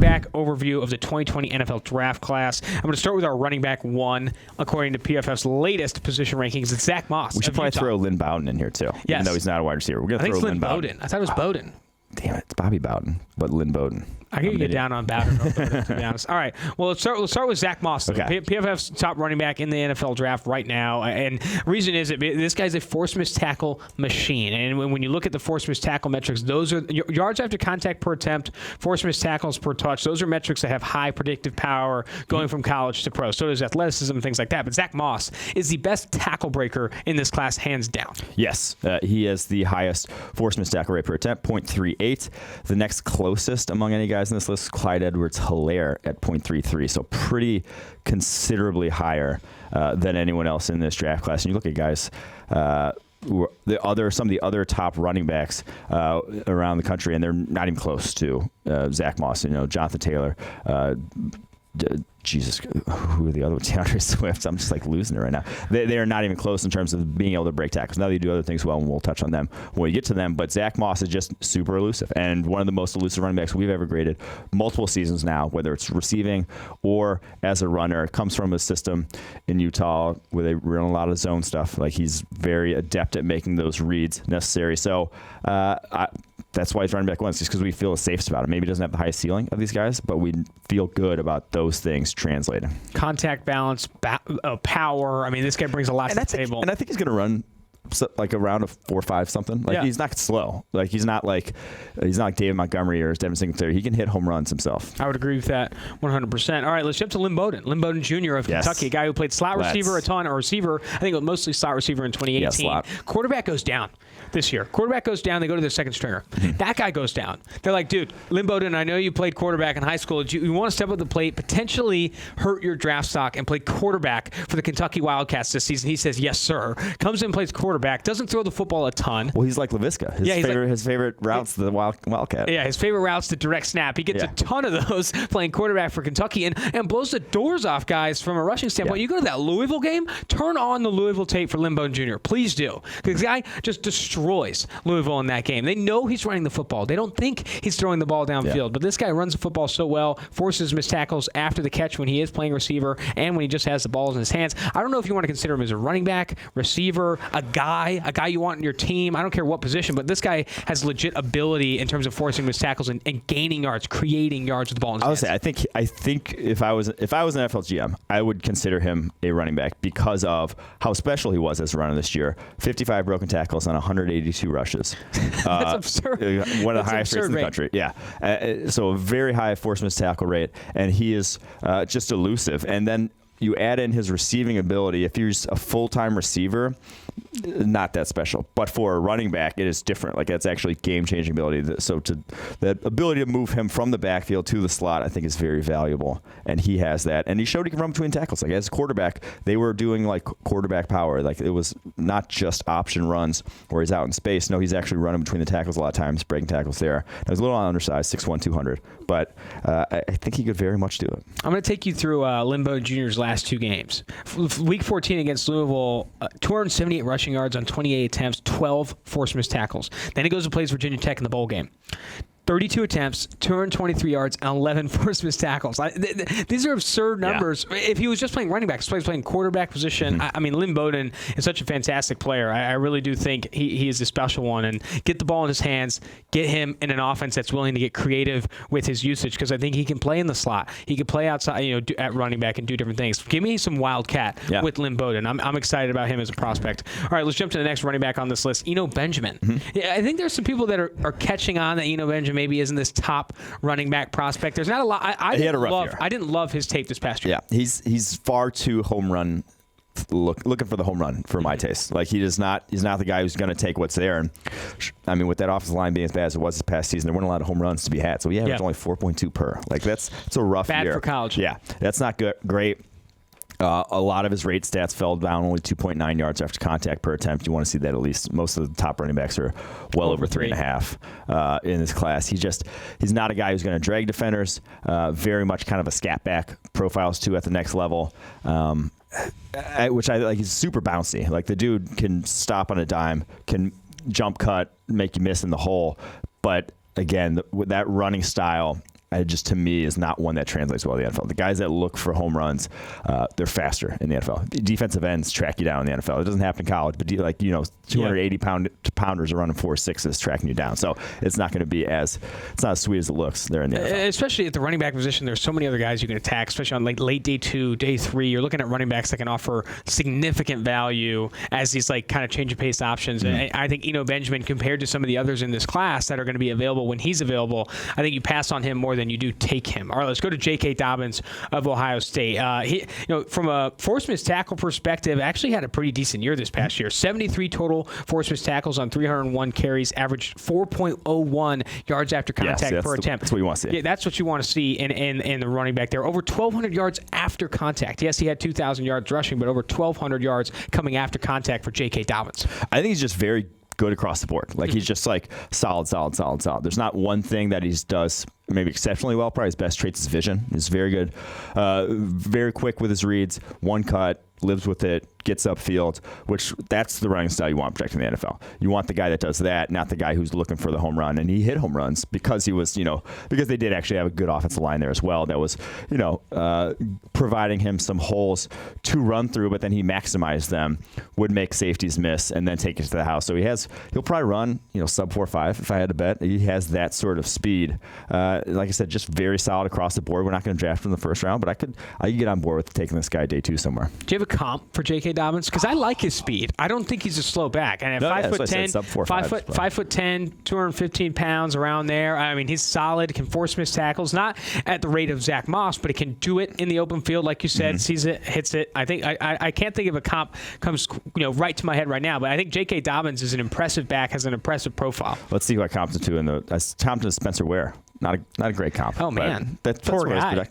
back overview of the 2020 NFL Draft Class. I'm going to start with our running back 1, according to PFF's latest position rankings. It's Zach Moss. We should probably throw Lynn Bowden in here, too. Yes. Even though he's not a wide receiver. We're going to throw Lynn Bowden. I thought it was Bowden. Damn it. It's Bobby Bowden, but Lynn Bowden. I can get down on Bowden, to be honest. All right. Well, let's start with Zach Moss. Okay. PFF's top running back in the NFL draft right now. And the reason is that this guy's a force miss tackle machine. And when you look at the force miss tackle metrics, those are yards after contact per attempt, force miss tackles per touch. Those are metrics that have high predictive power going from college to pro. So does athleticism and things like that. But Zach Moss is the best tackle breaker in this class, hands down. Yes. He has the highest force miss tackle rate per attempt, 0.38. The next closest among any guys in this list, Clyde Edwards-Hilaire at 0.33, so pretty considerably higher than anyone else in this draft class. And you look at guys, some of the other top running backs around the country, and they're not even close to Zach Moss. Jonathan Taylor. Jesus, who are the other ones? DeAndre Swift. I'm just losing it right now. They are not even close in terms of being able to break tackles. Now they do other things well, and we'll touch on them when we get to them. But Zach Moss is just super elusive, and one of the most elusive running backs we've ever graded multiple seasons now, whether it's receiving or as a runner. It comes from a system in Utah where they run a lot of zone stuff. He's very adept at making those reads necessary. So that's why he's running back 1, just because we feel safe about him. Maybe he doesn't have the highest ceiling of these guys, but we feel good about those things translating. Contact balance, power. I mean, this guy brings a lot to the table. And I think he's going to run around a 4.5 something. He's not slow. He's not like David Montgomery or Devin Singletary. He can hit home runs himself. I would agree with that 100%. All right, let's jump to Lynn Bowden. Lynn Bowden Jr. of Kentucky, a guy who played slot receiver a ton, or receiver. I think mostly slot receiver in 2018. Slot. Quarterback goes down this year. Quarterback goes down. They go to their second stringer. That guy goes down. They're like, dude, Lynn Bowden, I know you played quarterback in high school. You want to step up the plate, potentially hurt your draft stock, and play quarterback for the Kentucky Wildcats this season. He says, yes, sir. Comes in, plays quarterback, doesn't throw the football a ton. Well, he's like LaVisca. His favorite routes to the Wildcat. Yeah, his favorite routes to direct snap. He gets a ton of those playing quarterback for Kentucky and blows the doors off guys from a rushing standpoint. You go to that Louisville game, turn on the Louisville tape for Lynn Bowden Jr. Please do. Because the guy just destroys Louisville in that game. They know he's running the football. They don't think he's throwing the ball downfield. But this guy runs the football so well, forces missed tackles after the catch when he is playing receiver and when he just has the balls in his hands. I don't know if you want to consider him as a running back, receiver, a guy you want in your team. I don't care what position, but this guy has legit ability in terms of forcing missed tackles and gaining yards, creating yards with the ball in his hands. I think if I was an NFL GM, I would consider him a running back because of how special he was as a runner this year. 55 broken tackles on 182 rushes. That's absurd. One of the highest rates in the country. Yeah. So a very high force missed tackle rate, and he is just elusive. And then you add in his receiving ability. If he's a full-time receiver, not that special. But for a running back, it is different. That's actually game-changing ability. So the ability to move him from the backfield to the slot, I think, is very valuable. And he has that. And he showed he can run between tackles. As a quarterback, they were doing quarterback power. It was not just option runs where he's out in space. No, he's actually running between the tackles a lot of times, breaking tackles there. Now, he's a little undersized, 6'1", 200. But I think he could very much do it. I'm going to take you through Lynn Bowden Jr.'s last 2 games. Week 14 against Louisville, 278 rushing yards on 28 attempts, 12 forced missed tackles. Then he goes and plays Virginia Tech in the bowl game. 32 attempts, 223 yards, and 11 forced missed tackles. These are absurd numbers. Yeah. If he was just playing running back, he's playing quarterback position. I mean, Lynn Bowden is such a fantastic player. I really do think he is a special one. And get the ball in his hands, get him in an offense that's willing to get creative with his usage, because I think he can play in the slot. He can play outside, at running back and do different things. Give me some Wildcat with Lynn Bowden. I'm excited about him as a prospect. All right, let's jump to the next running back on this list, Eno Benjamin. Yeah, I think there's some people that are catching on that Eno Benjamin maybe isn't this top running back prospect. There's not a lot. He had a rough year. I didn't love his tape this past year. Yeah, he's far too home run. Looking for the home run for my taste. He's not the guy who's going to take what's there. And I mean, with that offensive line being as bad as it was this past season, there weren't a lot of home runs to be had. So he averaged only 4.2 per. That's a rough year. Bad for college. Yeah, that's not good. Great. A lot of his rate stats fell down, only 2.9 yards after contact per attempt. You want to see that at least. Most of the top running backs are well over 3.5 in this class. He's not a guy who's going to drag defenders. Very much kind of a scat back profiles too at the next level. Which I like. He's super bouncy. The dude can stop on a dime, can jump cut, make you miss in the hole. But again, with that running style, just to me is not one that translates well in the NFL. The guys that look for home runs, they're faster in the NFL. The defensive ends track you down in the NFL. It doesn't happen in college, but 280 pounders are running 4.6s tracking you down. So it's not going to be it's not as sweet as it looks there in the NFL. Especially at the running back position, there's so many other guys you can attack, especially on late day 2, day 3. You're looking at running backs that can offer significant value as these kind of change of pace options. And I think Eno Benjamin, compared to some of the others in this class that are going to be available when he's available, I think you pass on him more than you do take him. All right, let's go to J.K. Dobbins of Ohio State. He, from a forced missed tackle perspective, actually had a pretty decent year this past year. 73 total forced missed tackles on 301 carries, averaged 4.01 yards after contact per attempt. That's what you want to see. Yeah, that's what you want to see in the running back there. Over 1,200 yards after contact. Yes, he had 2,000 yards rushing, but over 1,200 yards coming after contact for J.K. Dobbins. I think he's just very good across the board. He's just solid. There's not one thing that he does maybe exceptionally well. Probably his best trait is vision. He's very good, very quick with his reads, one cut, lives with it, gets upfield, which that's the running style you want projecting in the NFL. You want the guy that does that, not the guy who's looking for the home run. And he hit home runs because he was, because they did actually have a good offensive line there as well. That was, providing him some holes to run through, but then he maximized them, would make safeties miss, and then take it to the house. So he'll probably run, sub 4.5 if I had to bet. He has that sort of speed. Like I said, just very solid across the board. We're not going to draft him in the first round, but I could get on board with taking this guy day 2 somewhere. Do you have a comp for J.K. Dobbins? Because I like his speed. I don't think he's a slow back. And at 5'10", 5'10", 215 pounds, around there. I mean, he's solid. Can force missed tackles, not at the rate of Zach Moss, but he can do it in the open field, like you said. Sees it, hits it. I think I can't think of a comp comes right to my head right now, but I think J.K. Dobbins is an impressive back, has an impressive profile. Let's see who I comped to I comped to Spencer Ware. Not a great comp. Oh, man. That's poor guy.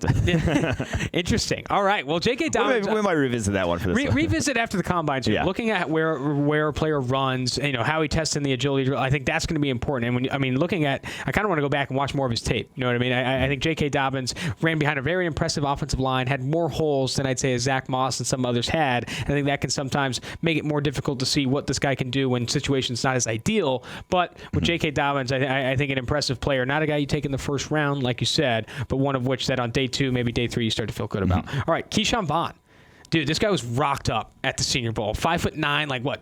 Interesting. All right. Well, J.K. Dobbins. We might revisit that one for this one. Revisit after the combine, too. Yeah. Looking at where a player runs, how he tests in the agility drill, I think that's going to be important. And looking at, I kind of want to go back and watch more of his tape. You know what I mean? I think J.K. Dobbins ran behind a very impressive offensive line, had more holes than I'd say as Zach Moss and some others had. And I think that can sometimes make it more difficult to see what this guy can do when situations not as ideal. But with J.K. Dobbins, I think an impressive player, not a guy you take in the first round, like you said, but one of which that on day 2, maybe day 3, you start to feel good about. All right, Keyshawn Vaughn. Dude, this guy was rocked up at the Senior Bowl. 5'9",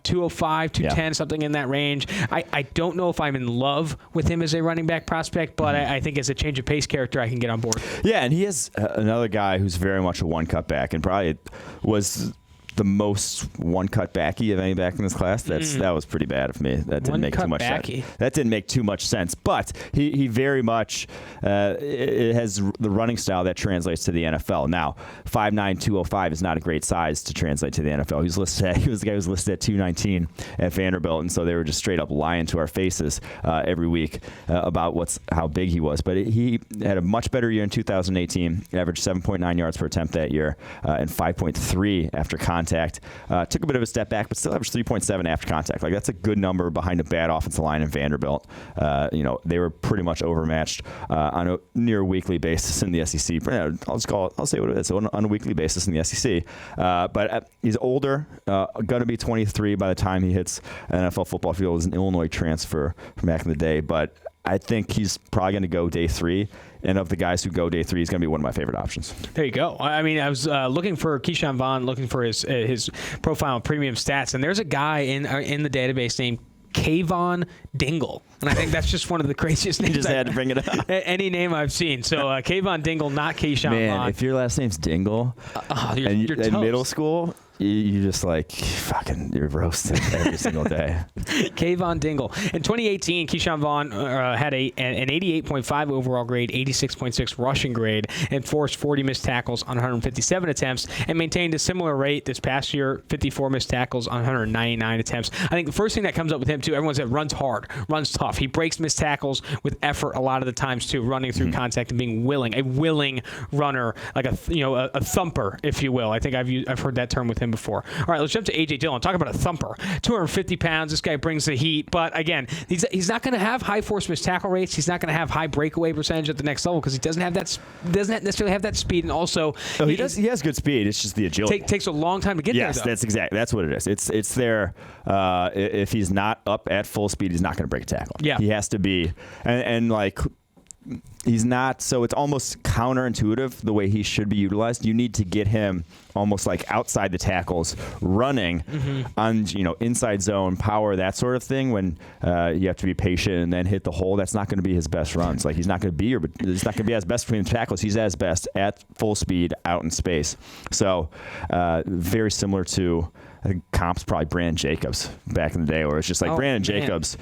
205, 210, something in that range. I don't know if I'm in love with him as a running back prospect, but I think as a change of pace character, I can get on board. Yeah, and he is another guy who's very much a one-cut back and probably was the most one-cut backy of any back in this class. That was pretty bad of me. That didn't make too much sense. That didn't make too much sense. But he very much it has the running style that translates to the NFL. Now, 5'9", 205 is not a great size to translate to the NFL. He was the guy who was listed at 219 at Vanderbilt, and so they were just straight up lying to our faces every week about how big he was. But he had a much better year in 2018. Averaged 7.9 yards per attempt that year and 5.3 after contact. Took a bit of a step back, but still averaged 3.7 after contact. That's a good number behind a bad offensive line in Vanderbilt. They were pretty much overmatched on a near weekly basis in the SEC. I'll say what it is, on a weekly basis in the SEC. But he's older, going to be 23 by the time he hits NFL football field. As an Illinois transfer from back in the day, but I think he's probably going to go day 3. And of the guys who go day 3, he's going to be one of my favorite options. There you go. I was looking for Keyshawn Vaughn, looking for his profile and premium stats, and there's a guy in the database named Kayvon Dingle. And I think that's just one of the craziest names. You just had to bring it up. Any name I've seen. So Kayvon Dingle, not Keyshawn Vaughn. Man, if your last name's Dingle, you're in middle school, you just you're roasted every single day. Kayvon Dingle. In 2018, Keyshawn Vaughn had an 88.5 overall grade, 86.6 rushing grade, and forced 40 missed tackles on 157 attempts, and maintained a similar rate this past year, 54 missed tackles on 199 attempts. I think the first thing that comes up with him, too, everyone said runs hard, runs tough. He breaks missed tackles with effort a lot of the times, too, running through contact and being a willing runner, like a thumper, if you will. I think I've heard that term with him before. All right, let's jump to A.J. Dillon. Talk about a thumper. 250 pounds. This guy brings the heat. But, again, he's not going to have high force missed tackle rates. He's not going to have high breakaway percentage at the next level because he doesn't necessarily have that speed. And also, he has good speed. It's just the agility. Takes a long time to get there, though. Yes, that's what it is. It's there. If he's not up at full speed, he's not going to break a tackle. Yeah. He has to be. And he's not, so it's almost counterintuitive the way he should be utilized. You need to get him almost like outside the tackles, running on, inside zone, power, that sort of thing, when you have to be patient and then hit the hole. That's not going to be his best runs. Like, he's not going to be he's not going to be as best between the tackles. He's at his best at full speed out in space. So very similar to, I think comp's probably Brandon Jacobs back in the day, where it's just like Brandon Jacobs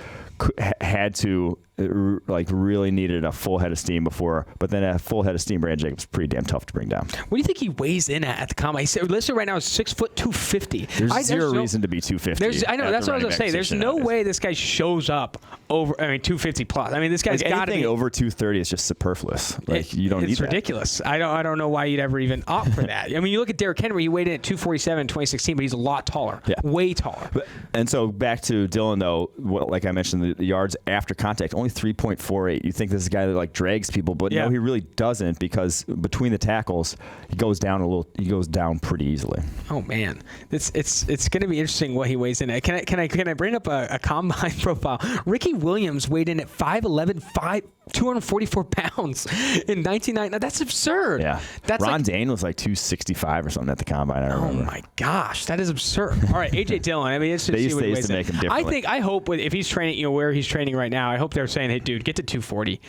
had to really needed a full head of steam before, but then a full head of steam, Brandon Jacobs, pretty damn tough to bring down. What do you think he weighs in at the combine? Listed right now is 6 foot 250. There's zero reason to be 250. I know, that's what I was going to say. There's no way this guy shows up over, 250 plus. I mean, this guy's got to be. Anything over 230 is just superfluous. You don't need that. It's ridiculous. I don't know why you'd ever even opt for that. I mean, you look at Derrick Henry, he weighed in at 247 in 2016, but he's a lot taller. Yeah. Way taller. And so back to Dillon, though, like I mentioned, the yards after contact, only 3.48. You think this is a guy that drags people, but no, he really doesn't, because between the tackles, he goes down pretty easily. Oh man, it's going to be interesting what he weighs in at. Can I bring up a combine profile? Ricky Williams weighed in at 5'11", 244 pounds in 1990. Now, that's absurd. Yeah. Ron Dane was like 265 or something at the combine. I remember. Oh my gosh, that is absurd. All right, AJ Dillon. I mean, it's just they used to make him different. I hope if he's training, where he's training right now, I hope they're saying, hey, dude, get to 240.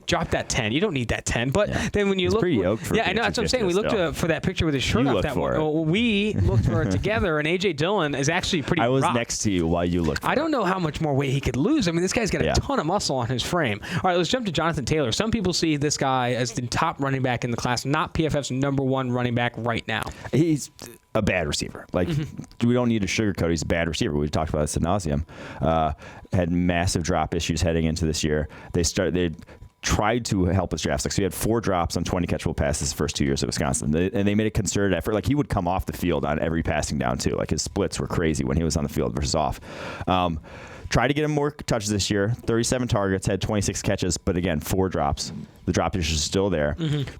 Drop that 10. You don't need that 10. But then when you look, pretty yoked for I know that's what I'm saying. We looked for that picture with his shirt off. We looked for it together, and AJ Dillon is actually pretty. I was rocked. Next to you while you looked. I don't know how much more weight he could lose. I mean, this guy's got a ton of muscle on his frame. All right, let's jump to Jonathan Taylor. Some people see this guy as the top running back in the class, not PFF's number one running back right now. He's a bad receiver. We don't need to sugarcoat. He's a bad receiver. We've talked about this ad nauseum. Had massive drop issues heading into this year. They tried to help his draft stock. So he had 4 drops on 20 catchable passes the first 2 years at Wisconsin. And they made a concerted effort. He would come off the field on every passing down, too. His splits were crazy when he was on the field versus off. Tried to get him more touches this year. 37 targets, had 26 catches, but again, 4 drops. The drop issue is still there.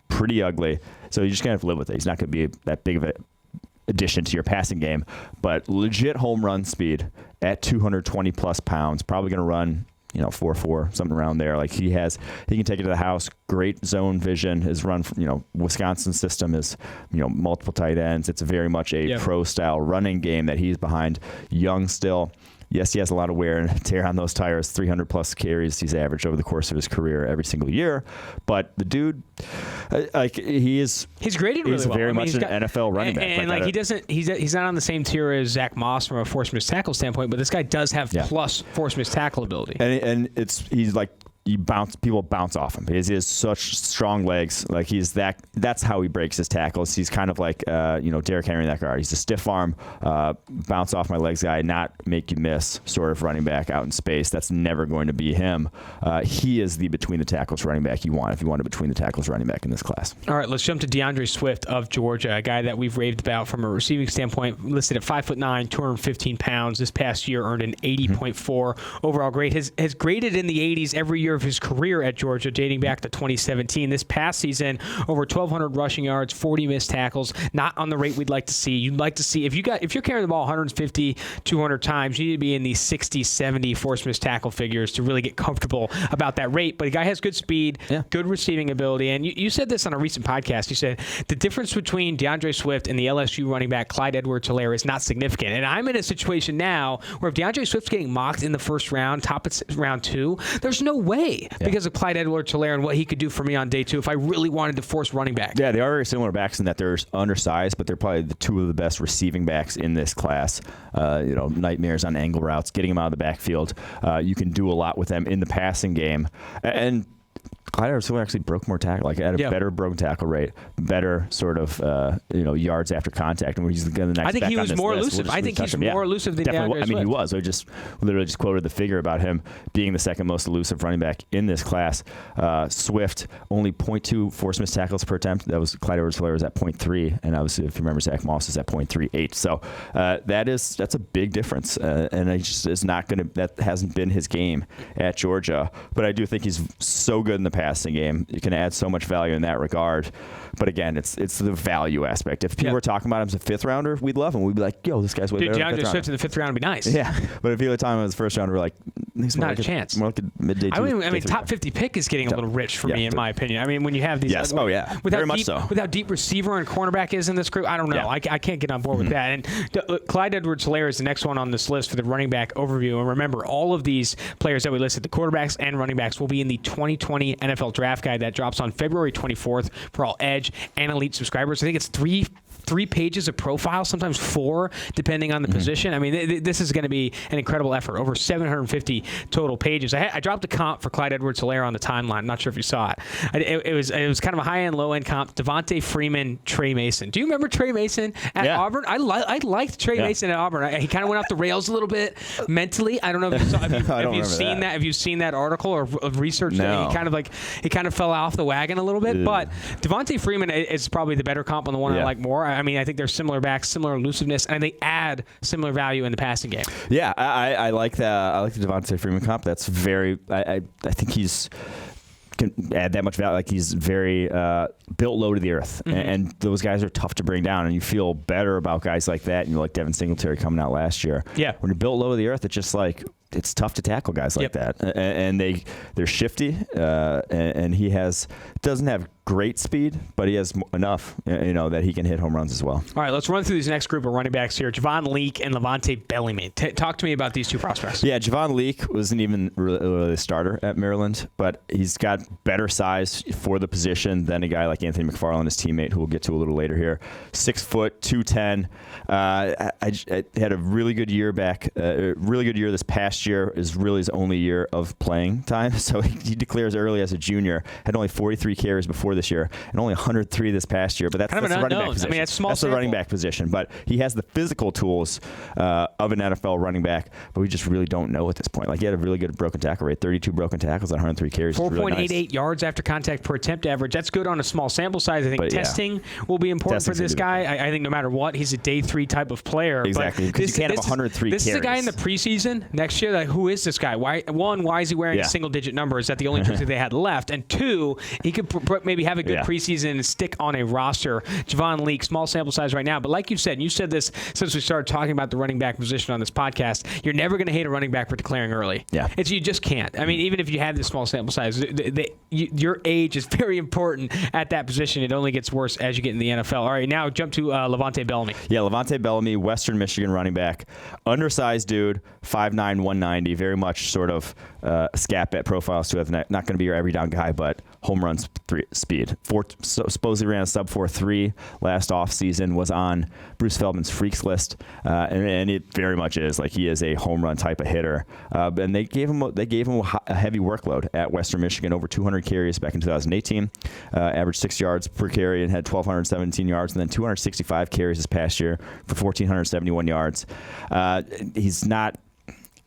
Pretty ugly. So you're just going to have to live with it. He's not going to be that big of an addition to your passing game, but legit home run speed at 220 plus pounds. Probably going to run 4.4, something around there. He can take it to the house. Great zone vision. His run, Wisconsin system is, multiple tight ends. It's very much a pro style running game that he's behind. Young still. Yes, he has a lot of wear and tear on those tires. 300 plus carries he's averaged over the course of his career every single year. But the dude, he's graded really well. Very much an NFL running back. And he's not on the same tier as Zach Moss from a force missed tackle standpoint, but this guy does have plus force missed tackle ability. And people bounce off him. He has such strong legs. That's how he breaks his tackles. He's kind of like Derrick Henry in that regard. He's a stiff arm, bounce off my legs guy, not make you miss sort of running back out in space. That's never going to be him. He is the between the tackles running back you want if you want a between the tackles running back in this class. All right, let's jump to DeAndre Swift of Georgia, a guy that we've raved about from a receiving standpoint, listed at 5'9", 215 pounds. This past year earned an 80.4 overall grade. Has graded in the 80s every year of his career at Georgia, dating back to 2017. This past season, over 1,200 rushing yards, 40 missed tackles. Not on the rate we'd like to see. You'd like to see if you're carrying the ball 150, 200 times, you need to be in the 60, 70 force missed tackle figures to really get comfortable about that rate. But the guy has good speed, good receiving ability, and you said this on a recent podcast. You said the difference between DeAndre Swift and the LSU running back Clyde Edwards-Hilaire is not significant. And I'm in a situation now where if DeAndre Swift's getting mocked in the first round, top of round 2, there's no way because of Clyde Edwards-Hilaire and what he could do for me on day 2 if I really wanted to force running back. Yeah, they are very similar backs in that they're undersized, but they're probably the 2 of the best receiving backs in this class. Nightmares on angle routes, getting them out of the backfield. You can do a lot with them in the passing game. And Clyde Edwards-Hilaire actually broke more tackle, at a better broken tackle rate, better sort of yards after contact. And he's the next. I think he was more elusive. I think he's more elusive than DeAndre Swift. He was. I just literally just quoted the figure about him being the second most elusive running back in this class. Swift only 0.2 force missed tackles per attempt. That was Clyde Edwards-Hilaire was at 0.3, and obviously if you remember Zach Moss is at 0.38. So that's a big difference, and that hasn't been his game at Georgia. But I do think he's so good in the passing game. You can add so much value in that regard. But again, it's the value aspect. If people were talking about him as a 5th rounder, we'd love him. We'd be like, yo, this guy's way better than a 5th rounder. Swift in the 5th round would be nice. Yeah. But if you were talking about his 1st rounder, we're like, not a chance. More like a midday. I mean, top 50 pick is getting a little rich for me, in my opinion. I mean, when you have these. Yes. Very much so. With how deep receiver and cornerback is in this group, I don't know. Yeah. I can't get on board with that. And Clyde Edwards-Hilaire is the next one on this list for the running back overview. And remember, all of these players that we listed, the quarterbacks and running backs, will be in the 2020 NFL Draft Guide that drops on February 24th for all Edge and Elite subscribers. I think it's three pages of profile, sometimes 4, depending on the position. I mean, this is going to be an incredible effort. Over 750 total pages. I dropped a comp for Clyde Edwards-Hilaire on the timeline. I'm not sure if you saw it. It was kind of a high-end, low-end comp. Devontae Freeman, Trey Mason. Do you remember Trey Mason at Auburn? I liked Trey Mason at Auburn. He kind of went off the rails a little bit mentally. I don't know if you saw. Have you seen that? Have you seen that article or research? No. He kind of fell off the wagon a little bit. But Devontae Freeman is probably the better comp on the one I like more. I mean, I think they're similar backs, similar elusiveness, and they add similar value in the passing game. Yeah, I like that. I like the Devontae Freeman comp. That's very. I think he's can add that much value. Like he's very built low to the earth, and those guys are tough to bring down. And you feel better about guys like that. And you like Devin Singletary coming out last year. Yeah, when you're built low to the earth, it's just like. It's tough to tackle guys like that, and they're shifty, and he doesn't have great speed, but he has enough, that he can hit home runs as well. All right, let's run through these next group of running backs here. Javon Leake and Levante Bellamy. Talk to me about these two prospects. Yeah, Javon Leake wasn't even really a starter at Maryland, but he's got better size for the position than a guy like Anthony McFarland, his teammate, who we'll get to a little later here. 6 foot, 210. I had a really good year this past year is really his only year of playing time. So he declares early as a junior, had only 43 carries before this year, and only 103 this past year. But that's the running back position. I mean, that's small. That's the running back position. But he has the physical tools of an NFL running back, but we just really don't know at this point. Like he had a really good broken tackle rate, 32 broken tackles on 103 carries. 4.88 yards after contact per attempt average. That's good on a small sample size. I think testing will be important for this guy. I think no matter what, he's a day 3 type of player. Exactly, because you can't have 103 carries. This is a guy in the preseason next year. Like, who is this guy? Why is he wearing a single-digit number? Is that the only jersey they had left? And 2, he could maybe have a good preseason and stick on a roster. Javon Leake, small sample size right now, but like you said this since we started talking about the running back position on this podcast, you're never going to hate a running back for declaring early. Yeah, you just can't. I mean, even if you have this small sample size, your age is very important at that position. It only gets worse as you get in the NFL. All right, now jump to Levante Bellamy. Yeah, Levante Bellamy, Western Michigan running back, undersized dude, 5'9", 190, very much sort of scat bet profile. So not going to be your every down guy, but home run speed. Supposedly ran a sub 4.3 last offseason, was on Bruce Feldman's freaks list, and it very much is. Like he is a home run type of hitter. And they gave him a heavy workload at Western Michigan, over 200 carries back in 2018, averaged 6 yards per carry and had 1,217 yards, and then 265 carries this past year for 1,471 yards.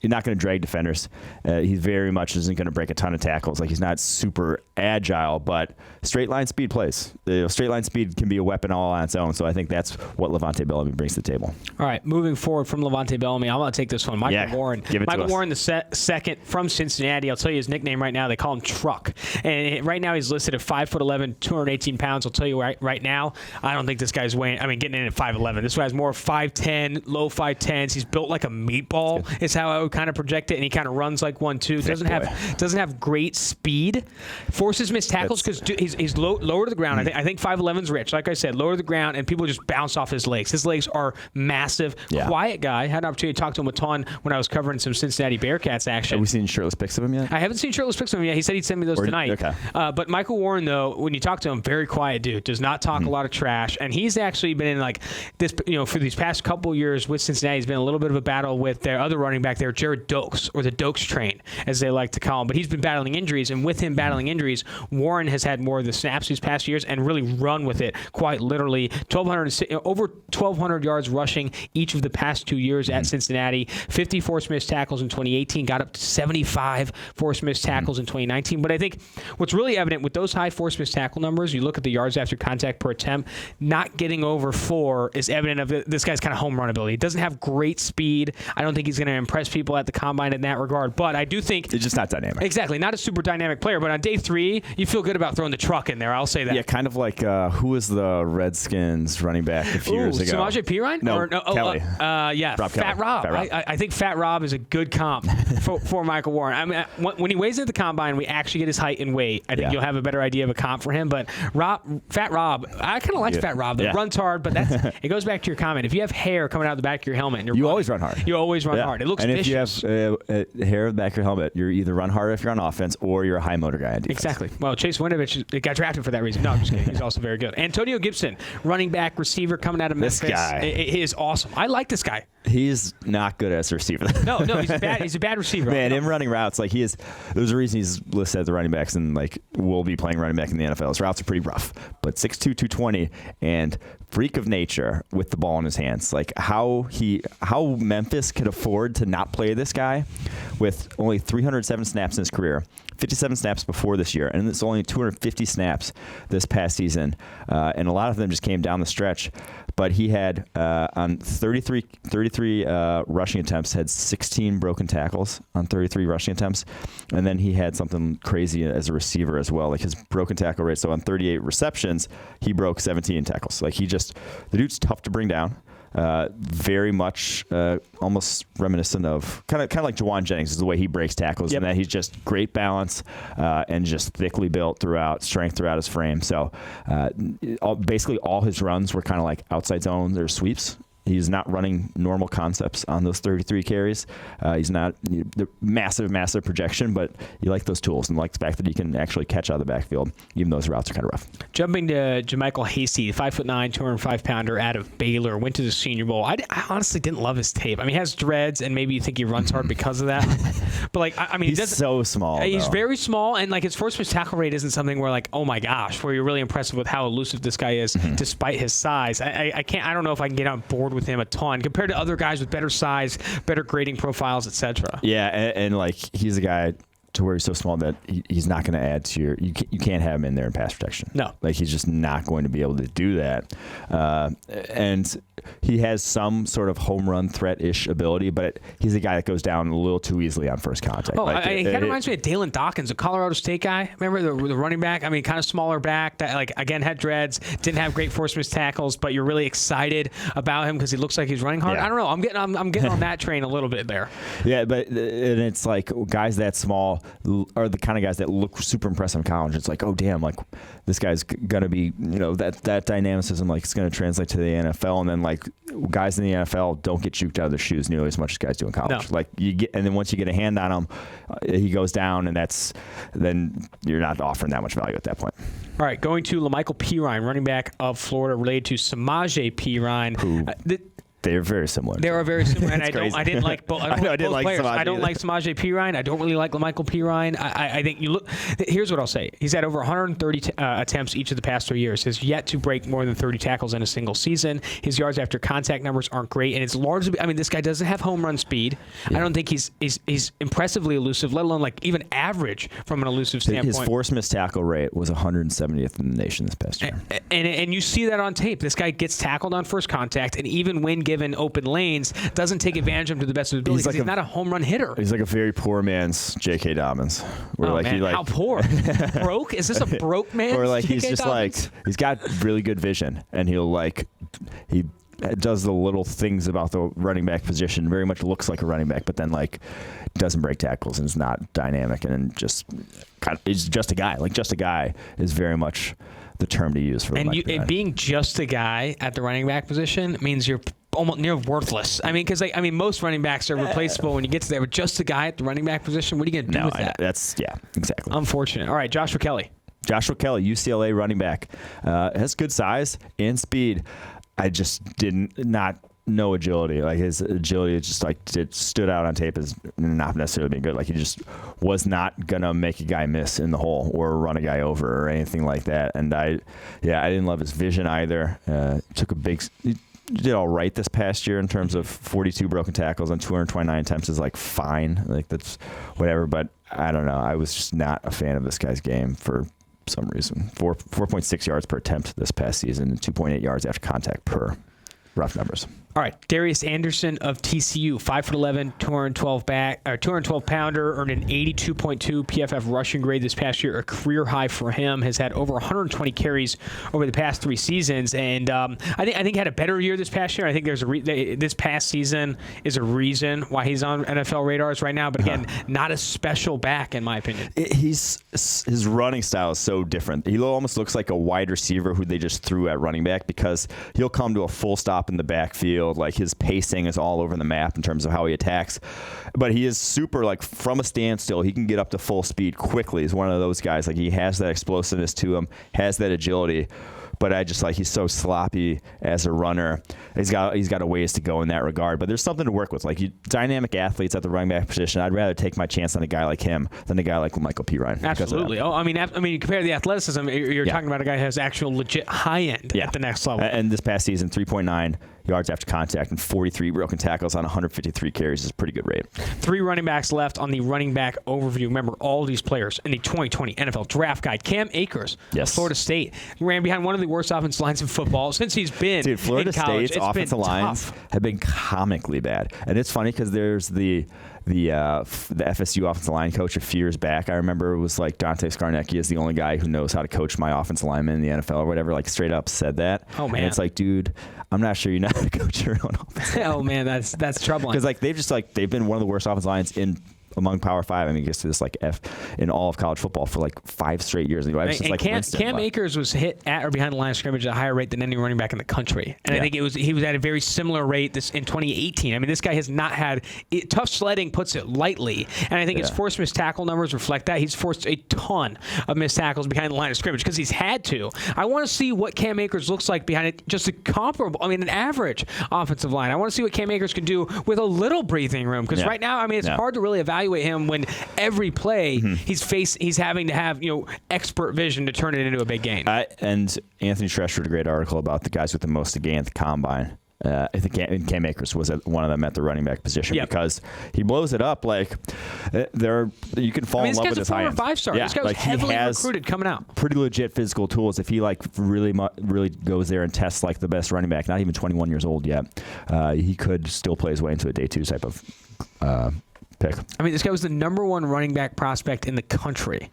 You're not going to drag defenders. He very much isn't going to break a ton of tackles. Like he's not super agile, but straight line speed plays. Straight line speed can be a weapon all on its own. So I think that's what Levante Bellamy brings to the table. All right, moving forward from Levante Bellamy, I'm going to take this one. Michael Warren. Michael Warren, the second from Cincinnati. I'll tell you his nickname right now. They call him Truck. And right now he's listed at 5'11", 218 pounds. I'll tell you right now, I don't think this guy's getting in at 5'11". This guy's more 5'10", low 5'10s. He's built like a meatball is how I would kind of project it, and he kind of runs like 1-2. Doesn't have great speed. Forces missed tackles because he's lower to the ground. I think 5'11's rich. Like I said, lower to the ground, and people just bounce off his legs. His legs are massive. Quiet guy. Had an opportunity to talk to him a ton when I was covering some Cincinnati Bearcats action. Have we seen shirtless pics of him yet? I haven't seen shirtless pics of him yet. He said he'd send me those tonight. Okay. But Michael Warren, though, when you talk to him, very quiet dude. Does not talk a lot of trash, and he's actually been in like this. For these past couple years with Cincinnati, he's been a little bit of a battle with their other running back there, Jared Dokes, or the Dokes train, as they like to call him. But he's been battling injuries, and with him battling injuries, Warren has had more of the snaps these past years and really run with it quite literally. Over 1,200 yards rushing each of the past 2 years at Cincinnati. 50 forced missed tackles in 2018, got up to 75 forced missed tackles in 2019. But I think what's really evident with those high forced missed tackle numbers, you look at the yards after contact per attempt, not getting over 4 is evident of this guy's kind of home run ability. He doesn't have great speed. I don't think he's going to impress people people at the combine in that regard. But I do think it's just not dynamic. Exactly, not a super dynamic player. But on day 3, you feel good about throwing the truck in there. I'll say that. Yeah, kind of like who was the Redskins running back a few years ago? Samaje Perine? No, Kelly. Fat Rob. Fat Rob. I think Fat Rob is a good comp for Michael Warren. I mean, when he weighs at the combine, we actually get his height and weight. I think you'll have a better idea of a comp for him. But Fat Rob, I kind of like Fat Rob. That runs hard, but it goes back to your comment. If you have hair coming out of the back of your helmet, and you always run hard. You always run hard. It looks vicious. And if you have hair in the back of your helmet, you're either run hard if you're on offense or you're a high motor guy on defense. Exactly. Well, Chase Winovich got drafted for that reason. No, I'm just kidding. He's also very good. Antonio Gibson, running back, receiver, coming out of Memphis. This guy. He is awesome. I like this guy. He's not good as a receiver. No, he's a bad receiver. Man, him running routes, like there's a reason he's listed as the running backs and like will be playing running back in the NFL. His routes are pretty rough, but 6'2", 220, and freak of nature with the ball in his hands. Like how Memphis could afford to not play this guy with only 307 snaps in his career, 57 snaps before this year, and it's only 250 snaps this past season, and a lot of them just came down the stretch. But he had on 33 rushing attempts, had 16 broken tackles on 33 rushing attempts, and then he had something crazy as a receiver as well, like his broken tackle rate. So on 38 receptions, he broke 17 tackles. Like the dude's tough to bring down. Very much almost reminiscent of kind of like Juwan Jennings is the way he breaks tackles, and that he's just great balance and just thickly built strength throughout his frame. So basically all his runs were kind of like outside zones or sweeps. He's not running normal concepts on those 33 carries. He's not the massive projection, but you like those tools and like the fact that he can actually catch out of the backfield, even though his routes are kind of rough. Jumping to JaMychal Hasty, 5'9", 205-pounder out of Baylor, went to the Senior Bowl. I honestly didn't love his tape. I mean, he has dreads, and maybe you think he runs hard because of that. But like, I mean, he's so small. He's very small, and like his force miss tackle rate isn't something where like, oh my gosh, where you're really impressed with how elusive this guy is, despite his size. I don't know if I can get on board with him a ton compared to other guys with better size, better grading profiles, etc. Yeah, and like he's a guy to where he's so small that he's not going to add to your. You can't have him in there in pass protection. No, like he's just not going to be able to do that. And he has some sort of home run threat-ish ability, but he's a guy that goes down a little too easily on first contact. Oh, it kind of reminds me of Dillon Dawkins, a Colorado State guy. Remember the running back? I mean, kind of smaller back that, like, again, had dreads, didn't have great force miss tackles, but you're really excited about him because he looks like he's running hard. Yeah. I don't know. I'm getting on that train a little bit there. Yeah, but and it's like guys that small are the kind of guys that look super impressive in college. It's like, oh damn, like this guy's gonna be, that dynamicism, like it's gonna translate to the NFL, and then like guys in the NFL don't get juked out of their shoes nearly as much as guys do in college. No. Like and then once you get a hand on him, he goes down, and then you're not offering that much value at that point. All right, going to LaMichael Perine, running back of Florida, related to Samaje Perine. Who they're very similar. They are very similar, and I didn't like both. I didn't like players. I don't like Samaje Perine. I don't really like LaMichael Perine. I think you look. Here's what I'll say: he's had over 130 attempts each of the past 3 years. Has yet to break more than 30 tackles in a single season. His yards after contact numbers aren't great, and it's largely. I mean, this guy doesn't have home run speed. Yeah. I don't think he's impressively elusive, let alone like even average from an elusive standpoint. His force miss tackle rate was 170th in the nation this past year, and you see that on tape. This guy gets tackled on first contact, and even when given open lanes, doesn't take advantage of him to the best of his ability because he's not a home run hitter. He's like a very poor man's J.K. Dobbins. How poor? Broke? Is this a broke man? Or like he's just Dobbins? Like he's got really good vision, and he does the little things about the running back position. Very much looks like a running back, but then like doesn't break tackles and is not dynamic, and just is just a guy. Like just a guy is very much the term to use for. And being just a guy at the running back position means you're almost near worthless. I mean, because most running backs are replaceable when you get to there, but just a guy at the running back position, what are you going to do with that? That's exactly. Unfortunate. All right, Joshua Kelly, UCLA running back, has good size and speed. I just not know agility. Like his agility just stood out on tape as not necessarily being good. Like he just was not gonna make a guy miss in the hole or run a guy over or anything like that. And I didn't love his vision either. He did all right this past year in terms of 42 broken tackles on 229 attempts is like fine. Like that's whatever. But I don't know. I was just not a fan of this guy's game for some reason. 4.6 yards per attempt this past season and 2.8 yards after contact per. rough numbers. All right, Darius Anderson of TCU, 5'11", 212 pounder, earned an 82.2 PFF rushing grade this past year, a career high for him. Has had over 120 carries over the past 3 seasons, and I think had a better year this past year. I think there's this past season is a reason why he's on NFL radars right now. But again, not a special back in my opinion. His running style is so different. He almost looks like a wide receiver who they just threw at running back, because he'll come to a full stop in the backfield. Like his pacing is all over the map in terms of how he attacks, but he is super, like, from a standstill, he can get up to full speed quickly. He's one of those guys. Like, he has that explosiveness to him, has that agility. But I just, like, he's so sloppy as a runner. He's got a ways to go in that regard. But there's something to work with. Like, dynamic athletes at the running back position, I'd rather take my chance on a guy like him than a guy like Michael Perine. Absolutely. Oh, I mean, you compare the athleticism. You're talking about a guy who has actual legit high end at the next level. And this past season, 3.9 yards after contact and 43 broken tackles on 153 carries is a pretty good rate. 3 running backs left on the running back overview. Remember, all these players in the 2020 NFL Draft Guide. Cam Akers, of Florida State, ran behind one of the worst offensive lines in football since he's been in college. Florida State's offensive lines have been comically bad. And it's funny because there's the FSU offensive line coach a few years back. I remember it was like Dante Scarnecchia is the only guy who knows how to coach my offensive lineman in the NFL or whatever, like straight up said that. Oh, man. And it's like, dude, I'm not sure you know how to coach your own offensive line. Oh, man, that's troubling. Because they've been one of the worst offensive lines among Power 5. I mean, it gets to this like F in all of college football for like 5 straight years. Cam Akers was hit at or behind the line of scrimmage at a higher rate than any running back in the country, and I think he was at a very similar rate in 2018. I mean, this guy has not had tough sledding, puts it lightly, and I think his forced missed tackle numbers reflect that. He's forced a ton of missed tackles behind the line of scrimmage because he's had to. I want to see what Cam Akers looks like behind it, just a comparable, an average offensive line. I want to see what Cam Akers can do with a little breathing room, because right now, it's hard to really evaluate him when every play he's having to have expert vision to turn it into a big gain. And Anthony Tresh wrote a great article about the guys with the most to gain at the combine. I think Cam Akers was one of them at the running back position because he blows it up. Like you can fall in love with his high end. This guy's a former 5-star. This guy was heavily recruited coming out. Pretty legit physical tools. If he really goes there and tests like the best running back, not even 21 years old yet, he could still play his way into a day 2 type of pick. This guy was the #1 running back prospect in the country.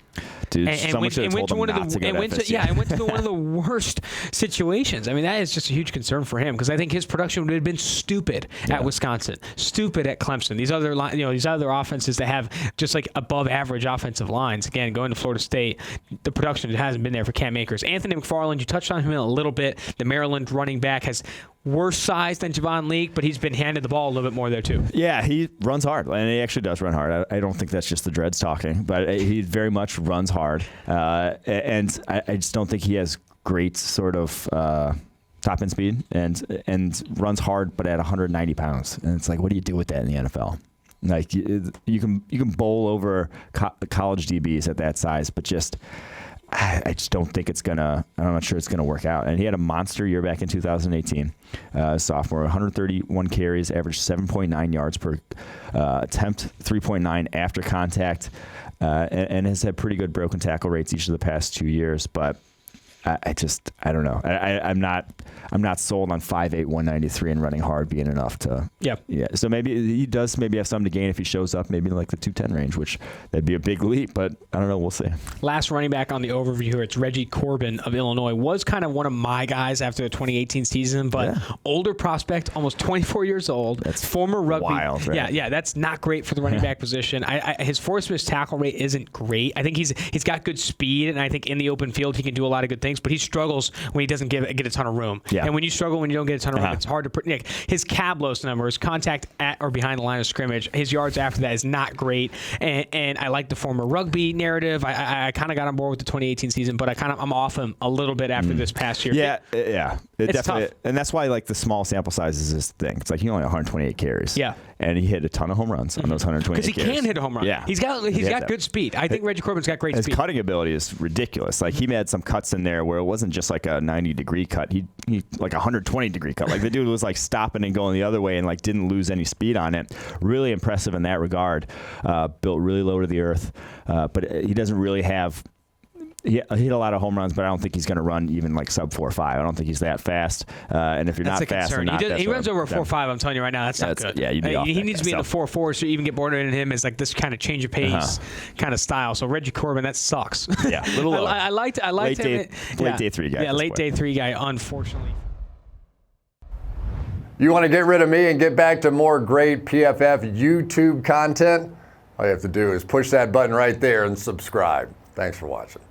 Dude, someone should have told him not to go to FSU. And went to one of the worst situations. That is just a huge concern for him, because I think his production would have been stupid at Wisconsin, stupid at Clemson. These other offenses that have just like above average offensive lines. Again, going to Florida State, the production hasn't been there for Cam Akers. Anthony McFarland, you touched on him a little bit. The Maryland running back has worse size than Javon Leake, but he's been handed the ball a little bit more there too. Yeah, he runs hard, and he actually does run hard. I don't think that's just the dreads talking, but he very much runs hard, and I just don't think he has great sort of top end speed and runs hard, but at 190 pounds. And it's like, what do you do with that in the NFL? Like you can bowl over college DBs at that size, but I just don't think I'm not sure it's gonna work out. And he had a monster year back in 2018, sophomore, 131 carries, averaged 7.9 yards per attempt, 3.9 after contact, and has had pretty good broken tackle rates each of the past 2 years. But I don't know. I'm not sold on 5'8", 193 and running hard being enough to. Yeah. So maybe he does have something to gain if he shows up maybe in like the 210 range, which that'd be a big leap. But I don't know. We'll see. Last running back on the overview here, it's Reggie Corbin of Illinois. Was kind of one of my guys after the 2018 season, but older prospect, almost 24 years old. That's former rugby. Wild, right? Yeah. That's not great for the running back position. His forced missed tackle rate isn't great. I think he's got good speed, and I think in the open field he can do a lot of good things. But he struggles when he doesn't get a ton of room. Yeah. And when you struggle when you don't get a ton of room, it's hard to predict. His Cablos numbers, contact at or behind the line of scrimmage, his yards after that is not great. And I like the former rugby narrative. I kind of got on board with the 2018 season, but I'm off him a little bit after this past year. Yeah. It's definitely tough. And that's why the small sample size is this thing. It's like he only had 128 carries. Yeah. And he hit a ton of home runs on those 128 carries. Because he can hit a home run. Yeah. He's got good speed. I think Reggie Corbin's got great speed. His cutting ability is ridiculous. Like he had some cuts in there where it wasn't just like a 90-degree cut. He like a 120-degree cut. Like the dude was like stopping and going the other way and like didn't lose any speed on it. Really impressive in that regard. Built really low to the earth. But he doesn't really have He hit a lot of home runs, but I don't think he's going to run even like sub 4.5. I don't think he's that fast. And if you're that's not fast, or not, he runs over 4.5. I'm telling you right now, that's not good. Yeah, he needs to be in the 4.4, so you even get border in him as like this kind of change of pace kind of style. So Reggie Corbin, that sucks. Yeah, a little low. I liked him. Late day 3 guy. Yeah, late day 3 guy. Unfortunately. You want to get rid of me and get back to more great PFF YouTube content? All you have to do is push that button right there and subscribe. Thanks for watching.